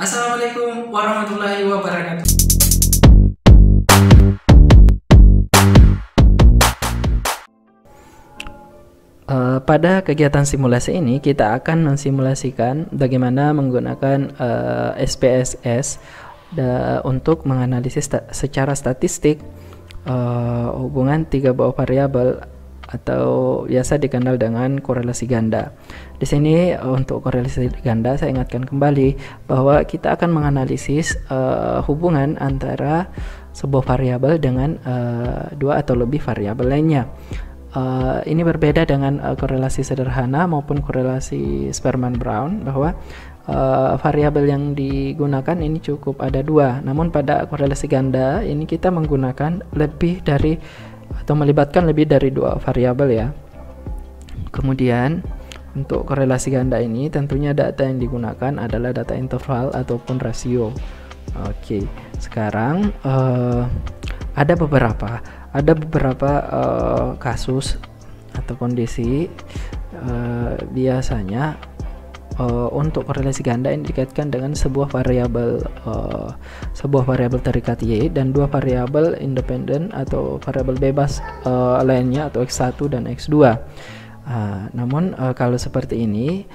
Assalamualaikum warahmatullahi wabarakatuh. Pada kegiatan simulasi ini kita akan mensimulasikan bagaimana menggunakan SPSS untuk menganalisis secara statistik hubungan tiga buah variabel atau biasa dikenal dengan korelasi ganda. Di sini untuk korelasi ganda saya ingatkan kembali bahwa kita akan menganalisis hubungan antara sebuah variabel dengan dua atau lebih variabel lainnya. Ini berbeda dengan korelasi sederhana maupun korelasi Spearman-Brown, bahwa variabel yang digunakan ini cukup ada dua. Namun pada korelasi ganda ini kita menggunakan lebih dari atau melibatkan lebih dari dua variabel ya. Kemudian untuk korelasi ganda ini tentunya data yang digunakan adalah data interval ataupun rasio. Oke, sekarang ada beberapa kasus atau kondisi biasanya untuk korelasi ganda ini dikaitkan dengan sebuah variabel terikat Y dan dua variabel independen atau variabel bebas lainnya atau X1 dan X2. Namun kalau seperti ini,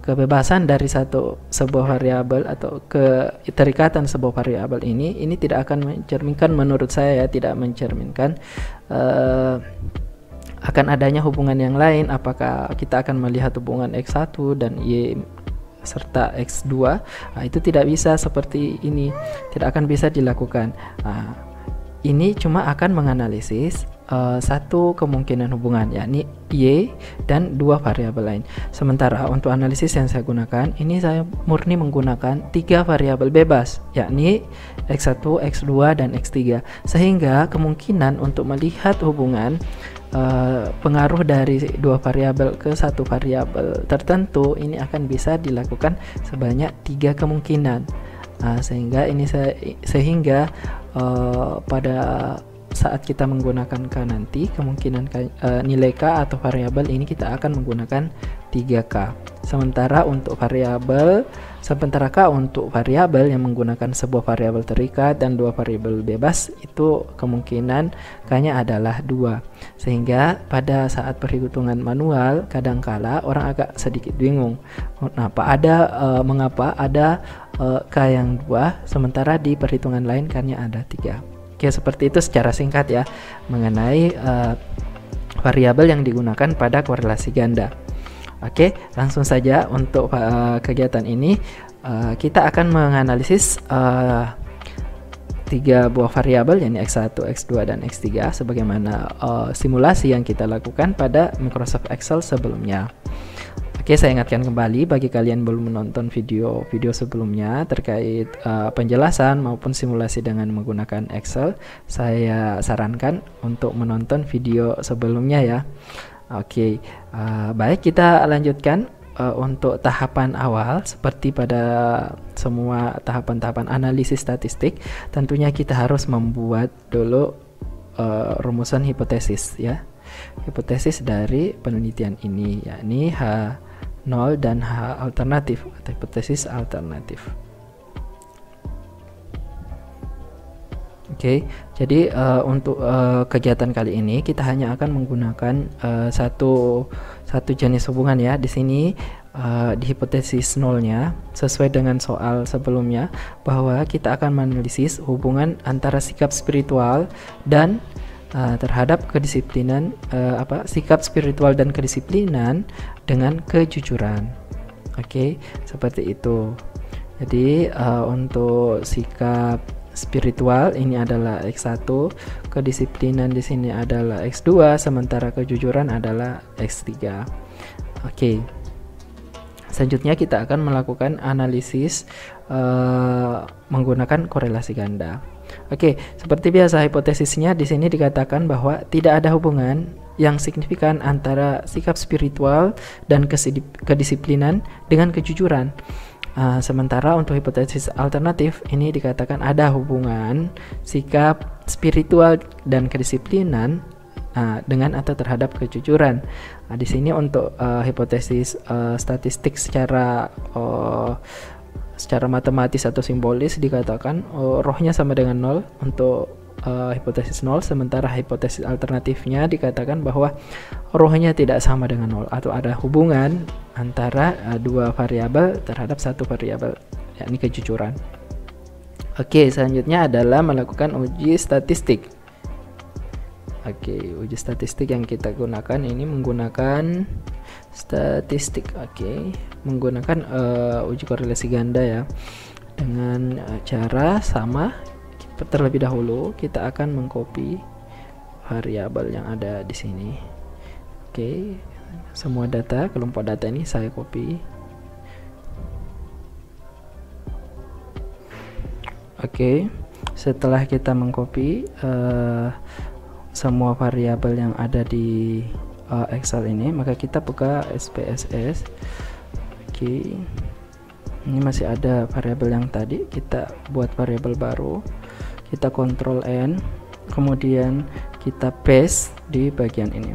kebebasan dari sebuah variabel atau keterikatan sebuah variabel ini tidak akan mencerminkan, menurut saya ya, tidak mencerminkan akan adanya hubungan yang lain. Apakah kita akan melihat hubungan X1 dan Y serta X2? Itu tidak bisa seperti ini, tidak akan bisa dilakukan. Ini cuma akan menganalisis satu kemungkinan hubungan, yakni Y dan dua variabel lain. Sementara untuk analisis yang saya gunakan ini, saya murni menggunakan tiga variabel bebas, yakni X1, X2 dan X3, sehingga kemungkinan untuk melihat hubungan pengaruh dari dua variabel ke satu variabel tertentu ini akan bisa dilakukan sebanyak tiga kemungkinan. Sehingga pada saat kita menggunakan K nanti, kemungkinan nilai K atau variabel ini kita akan menggunakan 3K. Sementara K untuk variabel yang menggunakan sebuah variabel terikat dan dua variabel bebas, itu kemungkinan K-nya adalah 2. Sehingga pada saat perhitungan manual kadangkala orang agak sedikit bingung mengapa ada K yang 2 sementara di perhitungan lain K-nya ada 3. Oke, seperti itu secara singkat ya mengenai variabel yang digunakan pada korelasi ganda. Oke, langsung saja untuk kegiatan ini kita akan menganalisis tiga buah variabel, yakni X1, X2 dan X3 sebagaimana simulasi yang kita lakukan pada Microsoft Excel sebelumnya. Oke, saya ingatkan kembali bagi kalian belum menonton video sebelumnya terkait penjelasan maupun simulasi dengan menggunakan Excel, saya sarankan untuk menonton video sebelumnya ya. Oke, baik, kita lanjutkan untuk tahapan awal. Seperti pada semua tahapan-tahapan analisis statistik, tentunya kita harus membuat dulu rumusan hipotesis ya. Hipotesis dari penelitian ini, yakni H0 dan H alternatif atau hipotesis alternatif. Oke, jadi untuk kegiatan kali ini kita hanya akan menggunakan satu jenis hubungan ya. Di sini di hipotesis nolnya sesuai dengan soal sebelumnya, bahwa kita akan menganalisis hubungan antara sikap spiritual dan terhadap kedisiplinan, sikap spiritual dan kedisiplinan dengan kejujuran. Oke, seperti itu. Jadi untuk sikap spiritual ini adalah X1, kedisiplinan di sini adalah X2, sementara kejujuran adalah X3. Oke. Selanjutnya kita akan melakukan analisis menggunakan korelasi ganda. Oke, seperti biasa hipotesisnya di sini dikatakan bahwa tidak ada hubungan yang signifikan antara sikap spiritual dan kedisiplinan dengan kejujuran. Sementara untuk hipotesis alternatif ini dikatakan ada hubungan sikap spiritual dan kedisiplinan dengan atau terhadap kejujuran. Di sini untuk hipotesis statistik secara secara matematis atau simbolis dikatakan rohnya sama dengan 0 untuk hipotesis 0, sementara hipotesis alternatifnya dikatakan bahwa rohnya tidak sama dengan 0 atau ada hubungan antara dua variabel terhadap satu variabel, yakni kejujuran. Oke, selanjutnya adalah melakukan uji statistik. Oke, uji statistik yang kita gunakan ini menggunakan statistik. Oke, menggunakan uji korelasi ganda ya, dengan cara sama. Terlebih dahulu kita akan mengcopy variabel yang ada di sini. Oke, semua data, kelompok data ini saya copy. Oke, setelah kita mengcopy semua variabel yang ada di Excel ini, maka kita buka SPSS. Oke, ini masih ada variabel yang tadi, kita buat variabel baru, kita Ctrl N, kemudian kita paste di bagian ini.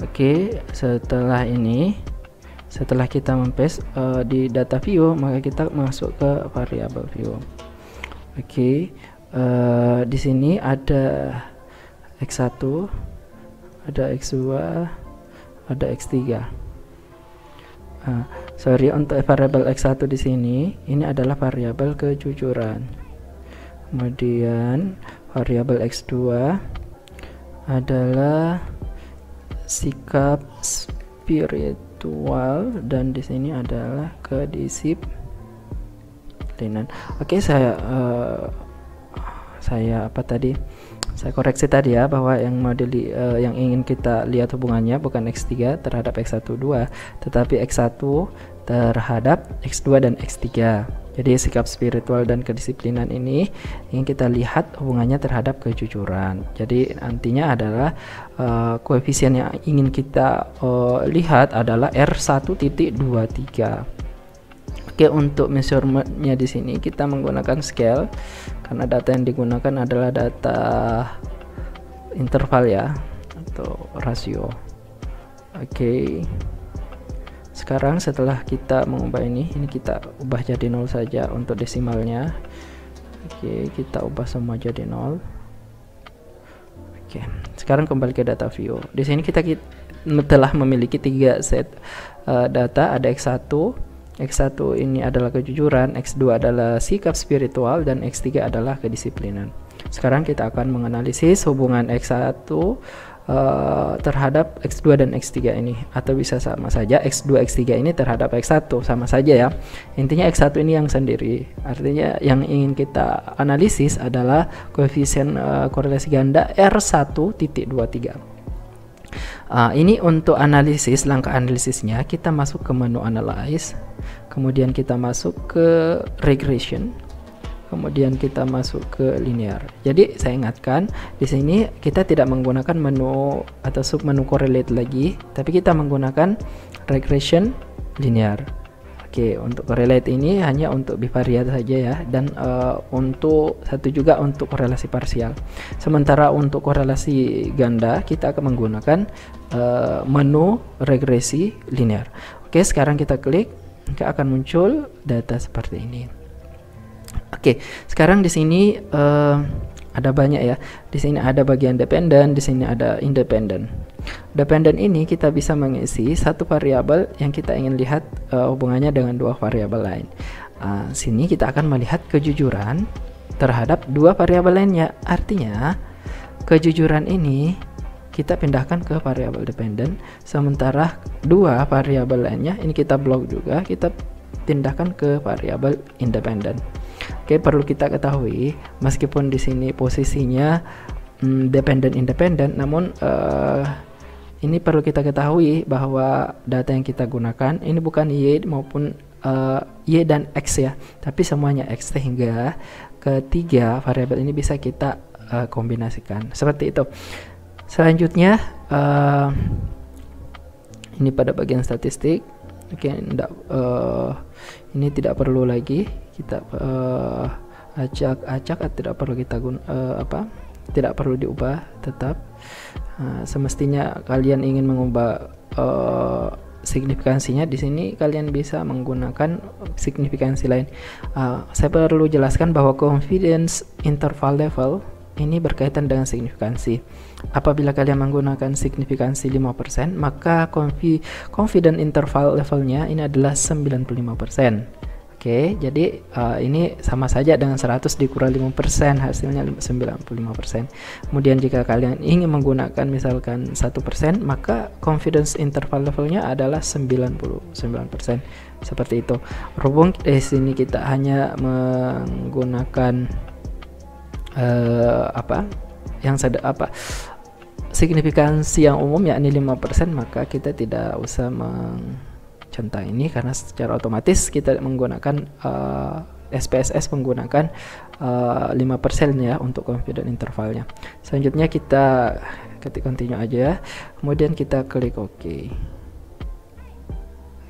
Oke, setelah ini, setelah kita mempaste di data view, maka kita masuk ke variabel view. Oke, di sini ada X1, ada X2, ada X3. Sorry, untuk variabel X1 di sini ini adalah variabel kejujuran. Kemudian variabel X2 adalah sikap spiritual, dan di sini adalah kedisiplinan. Oke, saya koreksi tadi ya, bahwa yang yang ingin kita lihat hubungannya bukan X3 terhadap X12, tetapi X1 terhadap X2 dan X3. Jadi sikap spiritual dan kedisiplinan ini ingin kita lihat hubungannya terhadap kejujuran. Jadi nantinya adalah koefisien yang ingin kita lihat adalah R1.23. Oke, untuk measurementnya di sini kita menggunakan scale karena data yang digunakan adalah data interval ya, atau rasio. Oke, sekarang setelah kita mengubah ini kita ubah jadi 0 saja untuk desimalnya. Oke, kita ubah semua jadi 0. Oke, sekarang kembali ke data view. Di sini kita telah memiliki 3 set data, ada X1. X1 ini adalah kejujuran, X2 adalah sikap spiritual, dan X3 adalah kedisiplinan. Sekarang kita akan menganalisis hubungan X1 terhadap X2 dan X3 ini, atau bisa sama saja X2 X3 ini terhadap X1, sama saja ya. Intinya X1 ini yang sendiri. Artinya yang ingin kita analisis adalah koefisien korelasi ganda R1.23. Ini untuk analisis, langkah analisisnya kita masuk ke menu analyze, kemudian kita masuk ke regression, kemudian kita masuk ke linear. Jadi saya ingatkan di sini kita tidak menggunakan menu atau submenu correlate lagi, tapi kita menggunakan regression linear. Oke, untuk correlate ini hanya untuk bivariat saja ya, dan untuk satu juga untuk korelasi parsial. Sementara untuk korelasi ganda kita akan menggunakan menu regresi linear. Oke, sekarang kita klik, maka akan muncul data seperti ini. Oke, sekarang di sini ada banyak ya. Di sini ada bagian dependent, di sini ada independent. Dependent ini kita bisa mengisi satu variabel yang kita ingin lihat hubungannya dengan dua variabel lain. Sini kita akan melihat kejujuran terhadap dua variabel lainnya. Artinya kejujuran ini kita pindahkan ke variabel dependent, sementara dua variabel lainnya ini kita blok juga, kita pindahkan ke variabel independent. Oke, perlu kita ketahui meskipun di sini posisinya dependent independent, namun ini perlu kita ketahui bahwa data yang kita gunakan ini bukan Y maupun Y dan X ya, tapi semuanya X, sehingga ketiga variabel ini bisa kita kombinasikan seperti itu. Selanjutnya ini pada bagian statistik. Oke, ini tidak perlu lagi kita acak tidak perlu kita tidak perlu diubah, tetap semestinya kalian ingin mengubah signifikansinya, di sini kalian bisa menggunakan signifikansi lain. Saya perlu jelaskan bahwa confidence interval level ini berkaitan dengan signifikansi. Apabila kalian menggunakan signifikansi 5%, maka confident interval levelnya ini adalah 95%. Oke, jadi ini sama saja dengan 100 dikurang 5%, hasilnya 95%. Kemudian jika kalian ingin menggunakan misalkan 1%, maka confidence interval levelnya adalah 99%. Seperti itu. Berhubung di sini kita hanya menggunakan signifikansi yang umum yakni 5%, maka kita tidak usah centang ini karena secara otomatis kita menggunakan SPSS menggunakan 5% ya untuk confidence intervalnya. Selanjutnya kita ketik continue aja, kemudian kita klik OK.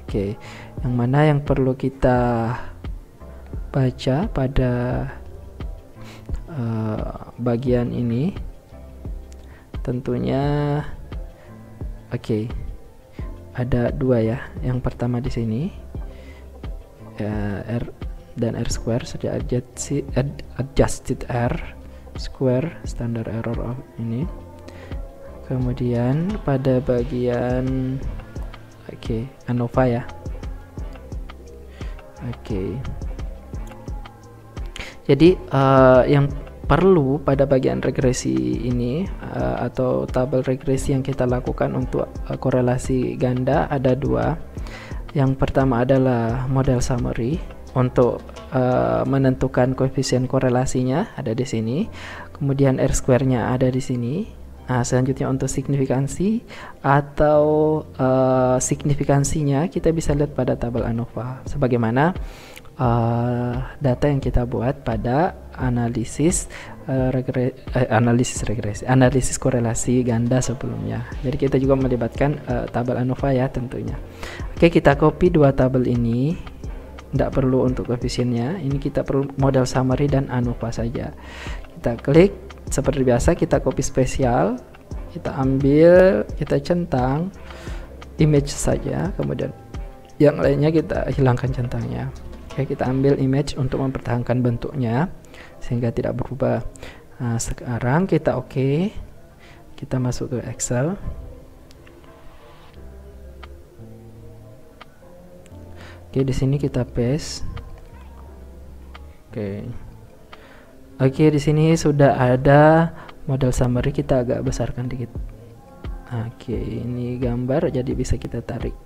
Oke, yang mana yang perlu kita baca pada bagian ini tentunya ada dua ya. Yang pertama di sini R dan R square sudah adjusted R square standard error of ini. Kemudian pada bagian ANOVA ya. Jadi yang perlu pada bagian regresi ini atau tabel regresi yang kita lakukan untuk korelasi ganda ada dua. Yang pertama adalah model summary untuk menentukan koefisien korelasinya ada di sini. Kemudian R square-nya ada di sini. Selanjutnya untuk signifikansi atau signifikansinya kita bisa lihat pada tabel ANOVA sebagaimana data yang kita buat pada analisis korelasi ganda sebelumnya. Jadi kita juga melibatkan tabel ANOVA ya tentunya. Oke, kita copy dua tabel ini, tidak perlu untuk koefisiennya. Ini kita perlu model summary dan ANOVA saja. Kita klik seperti biasa, kita copy spesial, kita ambil, kita centang image saja, kemudian yang lainnya kita hilangkan centangnya. Oke, kita ambil image untuk mempertahankan bentuknya sehingga tidak berubah. Sekarang kita kita masuk ke Excel. Di sini kita paste. Di sini sudah ada model summary, kita agak besarkan dikit. Ini gambar jadi bisa kita tarik.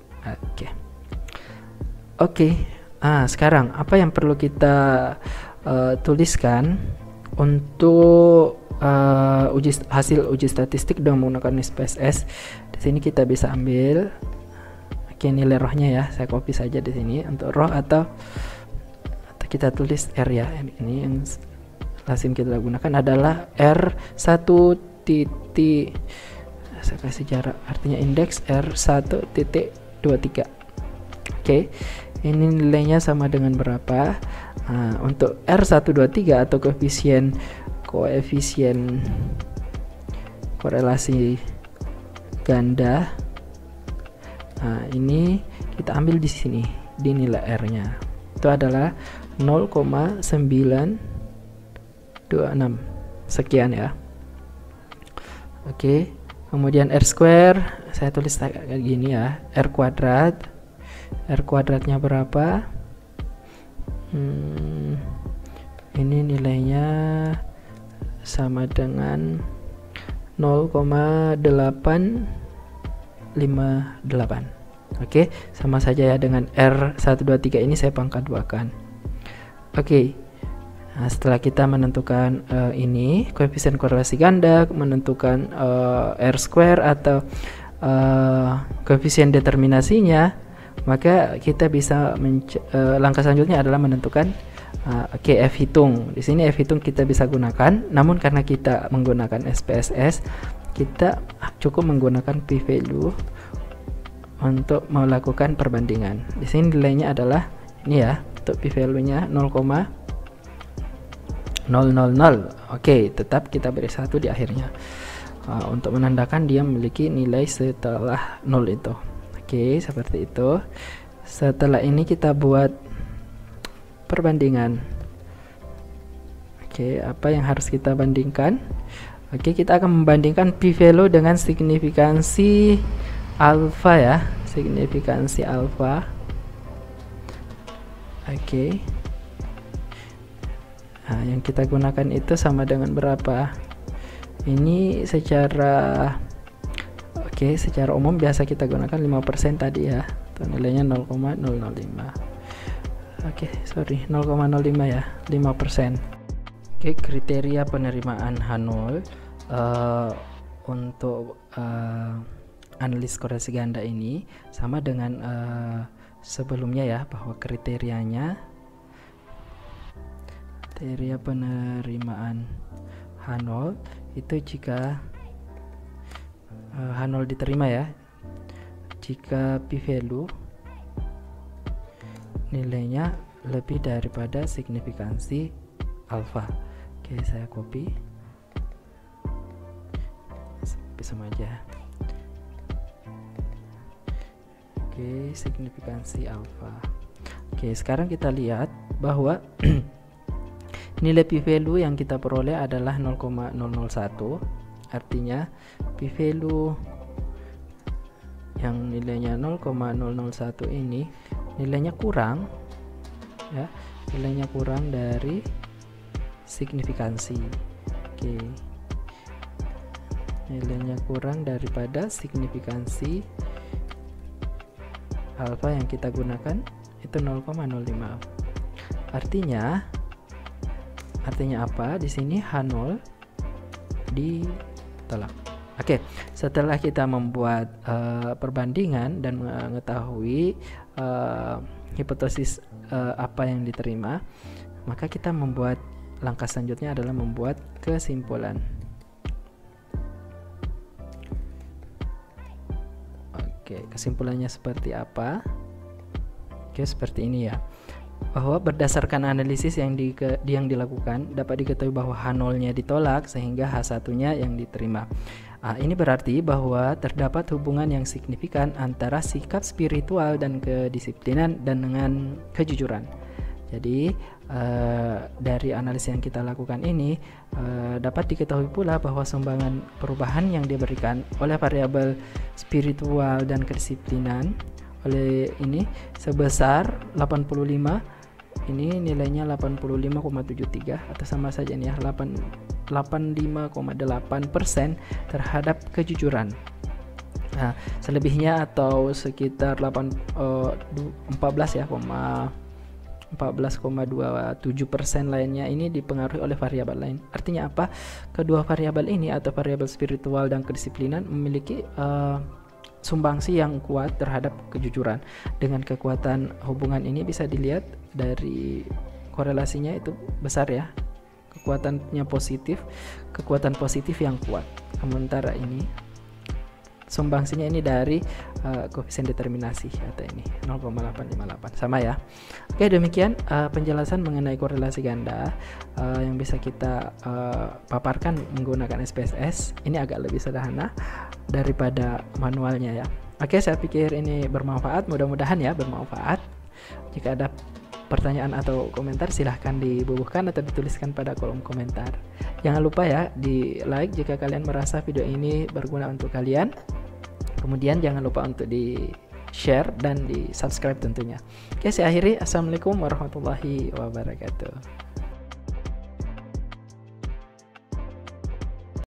Sekarang apa yang perlu kita tuliskan untuk hasil uji statistik dengan menggunakan SPSS? Di sini kita bisa ambil nilai rohnya ya. Saya copy saja di sini untuk roh atau kita tulis R ya. Ini yang lazim kita gunakan adalah R1 titik, saya kasih jarak, artinya indeks R1.23. Ini nilainya sama dengan berapa? Untuk R123 atau koefisien korelasi ganda, ini kita ambil di sini di nilai R-nya. Itu adalah 0,926 sekian ya. Kemudian R square saya tulis kayak gini ya, R kuadratnya berapa? Ini nilainya sama dengan 0,858. Sama saja ya dengan R123 ini saya pangkat 2-kan. Setelah kita menentukan ini koefisien korelasi ganda, menentukan R square atau koefisien determinasinya, maka kita bisa langkah selanjutnya adalah menentukan F hitung. Di sini F hitung kita bisa gunakan, namun karena kita menggunakan SPSS, kita cukup menggunakan p value untuk melakukan perbandingan. Di sini nilainya adalah ini ya, untuk p value-nya 0,000. Tetap kita beri 1 di akhirnya untuk menandakan dia memiliki nilai setelah 0 itu. Oke, seperti itu. Setelah ini kita buat perbandingan. Oke, apa yang harus kita bandingkan? Oke, kita akan membandingkan p-value dengan signifikansi alfa ya, signifikansi alfa. Oke. Nah, yang kita gunakan itu sama dengan berapa? Ini secara secara umum biasa kita gunakan 5% tadi ya. Itu nilainya 0,005. Oke, sorry, 0,05 ya, 5%. Oke, kriteria penerimaan H0 untuk analisis korelasi ganda ini sama dengan sebelumnya ya, bahwa kriteria penerimaan H0 itu jika H0 diterima ya, jika p-value nilainya lebih daripada signifikansi alfa. Oke, saya copy sama aja. Oke, signifikansi alfa. Oke, sekarang kita lihat bahwa nilai p-value yang kita peroleh adalah 0,001. Artinya p-value yang nilainya 0,001 ini nilainya kurang ya, nilainya kurang dari signifikansi. Oke, nilainya kurang daripada signifikansi alfa yang kita gunakan itu 0,05. Artinya apa? Di sini H0 ditolak. Oke, setelah kita membuat perbandingan dan mengetahui hipotesis apa yang diterima, maka kita membuat langkah selanjutnya adalah membuat kesimpulan. Oke, kesimpulannya seperti apa? Oke, seperti ini ya. Bahwa berdasarkan analisis yang dilakukan dapat diketahui bahwa H0-nya ditolak sehingga H1-nya yang diterima. Ini berarti bahwa terdapat hubungan yang signifikan antara sikap spiritual dan kedisiplinan dan dengan kejujuran. Jadi dari analisis yang kita lakukan ini dapat diketahui pula bahwa sumbangan perubahan yang diberikan oleh variabel spiritual dan kedisiplinan oleh ini sebesar 85, ini nilainya 85,73 atau sama saja nih ya, 85,8% terhadap kejujuran. Nah, selebihnya atau sekitar 14,27% lainnya ini dipengaruhi oleh variabel lain. Artinya apa? Kedua variabel ini atau variabel spiritual dan kedisiplinan memiliki sumbangsi yang kuat terhadap kejujuran. Dengan kekuatan hubungan ini bisa dilihat dari korelasinya itu besar ya, kekuatannya positif, kekuatan positif yang kuat. Sementara ini sumbangsinya ini dari koefisien determinasi atau ini 0,858 sama ya. Oke, demikian penjelasan mengenai korelasi ganda yang bisa kita paparkan menggunakan SPSS. Ini agak lebih sederhana daripada manualnya ya. Oke, saya pikir ini bermanfaat, mudah-mudahan ya bermanfaat. Jika ada pertanyaan atau komentar silahkan dibubuhkan atau dituliskan pada kolom komentar. Jangan lupa ya di like jika kalian merasa video ini berguna untuk kalian. Kemudian jangan lupa untuk di share dan di subscribe tentunya. Oke, saya akhiri. Assalamualaikum warahmatullahi wabarakatuh.